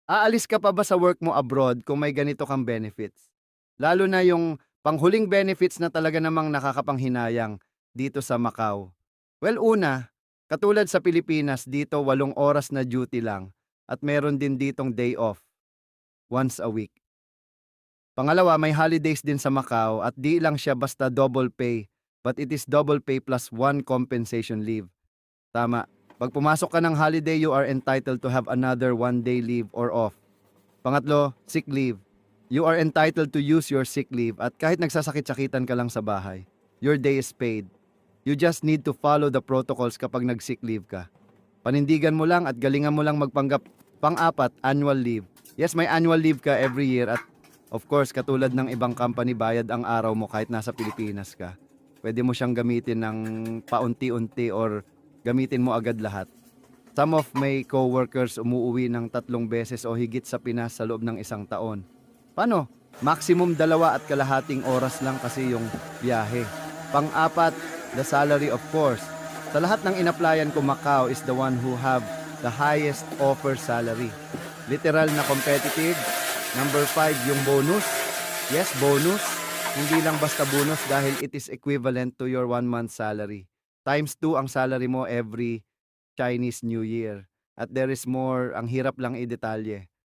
Aalis ka pa ba sa work mo abroad kung may ganito kang benefits? Lalo na yung panghuling benefits na talaga namang nakakapanghinayang dito sa Macau. Well, una, katulad sa Pilipinas, dito 8 oras na duty lang at meron din ditong day off once a week. Pangalawa, may holidays din sa Macau at di lang siya basta double pay, but it is double pay plus one compensation leave. Tama. Pag pumasok ka ng holiday, you are entitled to have another 1 day leave or off. Pangatlo, sick leave. You are entitled to use your sick leave at kahit nagsasakit-sakitan ka lang sa bahay, your day is paid. You just need to follow the protocols kapag nag-sick leave ka. Panindigan mo lang at galingan mo lang magpanggap. Pang-apat, annual leave. Yes, may annual leave ka every year at of course, katulad ng ibang company, bayad ang araw mo kahit nasa Pilipinas ka. Pwede mo siyang gamitin ng paunti-unti or gamitin mo agad lahat. Some of my coworkers umuuwi ng 3 beses o higit sa Pinas sa loob ng 1 taon. Paano? Maximum 2.5 oras lang kasi yung biyahe. Pang-apat, the salary of course. Sa lahat ng inaplayan ko, Macau is the one who have the highest offer salary. Literal na competitive. Number 5, yung bonus. Yes, bonus. Hindi lang basta bonus dahil it is equivalent to your 1 month salary. Times 2 ang salary mo every Chinese New Year. At there is more, ang hirap lang i-detalye.